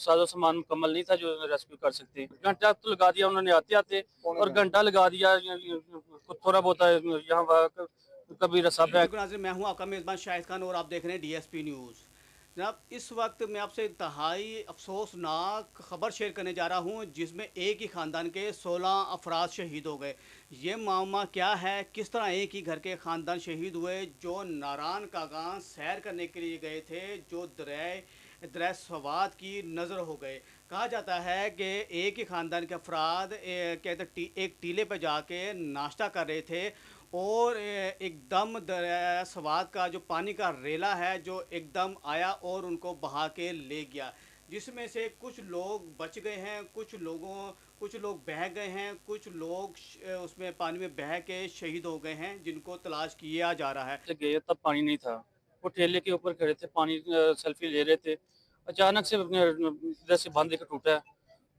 साजो सामान मुकम्मल नहीं था जो रेस्क्यू कर सकते। घंटा तो लगा दिया उन्होंने आते-आते और घंटा लगा दिया थोड़ा बहुत यहाँ वहाँ कभी रस्सा फेंक। नाज़रीन, मैं हूँ आपका मेज़बान शाहिद खान और आप देख रहे हैं डीएसपी न्यूज़। जनाब, इस वक्त मैं आपसे इंतहाई अफसोसनाक खबर शेयर करने जा रहा हूँ जिसमें एक ही ख़ानदान के 16 अफराद शहीद हो गए। ये मामला क्या है, किस तरह एक ही घर के ख़ानदान शहीद हुए जो नारान कागान सैर करने के लिए गए थे, जो दरिया सवात की नज़र हो गए। कहा जाता है कि एक ही ख़ानदान के अफराद कहते एक टीले पर जाके नाश्ता कर रहे थे और एकदम दरिया सवात का जो पानी का रेला है जो एकदम आया और उनको बहा के ले गया, जिसमें से कुछ लोग बच गए हैं, कुछ लोग बह गए हैं, कुछ लोग उसमें पानी में बह के शहीद हो गए हैं जिनको तलाश किया जा रहा है। से गए तब पानी नहीं था। वो ठेले के ऊपर खड़े थे, पानी सेल्फी ले रहे थे। अचानक से इधर से बांध एक टूटा है।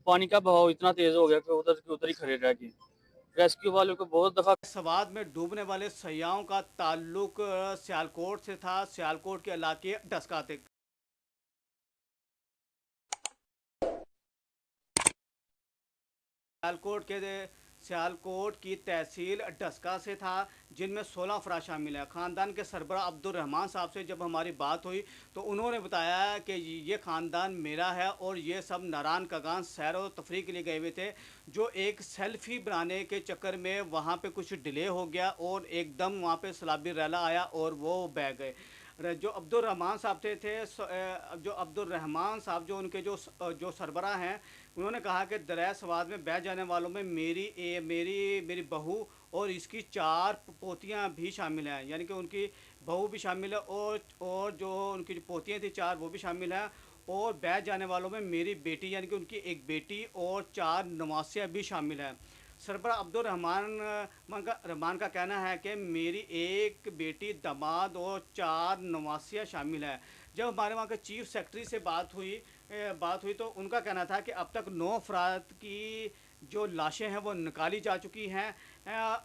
पानी का बहाव इतना तेज हो गया कि उधर के उधर ही खड़े रह गए। रेस्क्यू वालों को बहुत दफा सवात में डूबने वाले सयाहों का ताल्लुक सियालकोट से था। सियालकोट के इलाके डस्का थे। सियालकोट की तहसील डस्का से था, जिनमें 16 अफराद शामिल हैं। ख़ानदान के सरबराह अब्दुल रहमान साहब से जब हमारी बात हुई तो उन्होंने बताया कि ये ख़ानदान मेरा है और ये सब नारान कागान सैर व तफरीह के लिए गए हुए थे, जो एक सेल्फ़ी बनाने के चक्कर में वहाँ पे कुछ डिले हो गया और एकदम वहाँ पे सैलाबी रैला आया और वो बह गए। जो अब्दुल रहमान साहब जो अब्दुल रहमान साहब जो उनके जो सरबराह हैं, उन्होंने कहा कि दरिया सवाद में बह जाने वालों में मेरी बहू और इसकी 4 पोतियाँ भी शामिल हैं, यानी कि उनकी बहू भी शामिल है और जो उनकी जो पोतियाँ थी 4 वो भी शामिल हैं और बह जाने वालों में मेरी बेटी यानी कि उनकी एक बेटी और 4 नवासियाँ भी शामिल हैं। सरबरा अब्दुल रहमान का कहना है कि मेरी एक बेटी, दामाद और 4 नवासियाँ शामिल हैं। जब हमारे वहाँ के चीफ सेक्रेटरी से बात हुई तो उनका कहना था कि अब तक 9 अफराद की जो लाशें हैं वो निकाली जा चुकी हैं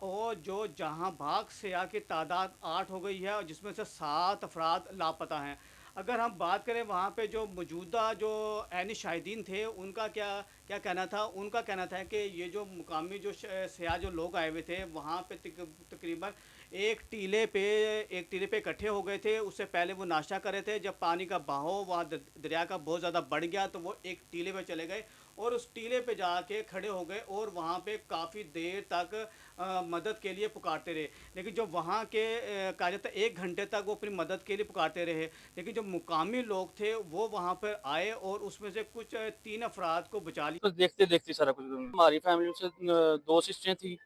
और जो जहां भाग सयाह की तादाद 8 हो गई है और जिसमें से 7 अफराद लापता हैं। अगर हम बात करें वहाँ पे जो मौजूदा जो ऐनी शाहिदीन थे उनका क्या क्या कहना था, उनका कहना था कि ये जो मुकामी जो सयाह जो लोग आए हुए थे वहाँ पे तकरीबन एक टीले पे इकट्ठे हो गए थे। उससे पहले वो नाश्ता कर रहे थे। जब पानी का बहाव वहाँ दरिया का बहुत ज़्यादा बढ़ गया तो वो एक टीले पे चले गए और उस टीले पे जाके खड़े हो गए और वहाँ पे काफ़ी देर तक मदद के लिए पुकारते रहे। लेकिन जो वहाँ के कहा जाता है 1 घंटे तक वो अपनी मदद के लिए पुकारते रहे, लेकिन जो मुकामी लोग थे वो वहाँ पर आए और उसमें से कुछ 3 अफराद को बचा लिया। तो देखते-देखते सारा कुछ हमारी फैमिली से 2 सिस्टरें थी।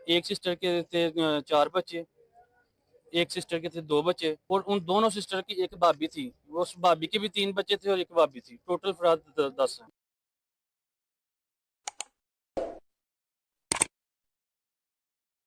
एक सिस्टर के थे 4 बच्चे, एक सिस्टर के थे 2 बच्चे और उन दोनों सिस्टर की एक भाभी थी। वो उस भाभी के भी 3 बच्चे थे और एक भाभी थी। टोटल अफराद 10 हैं।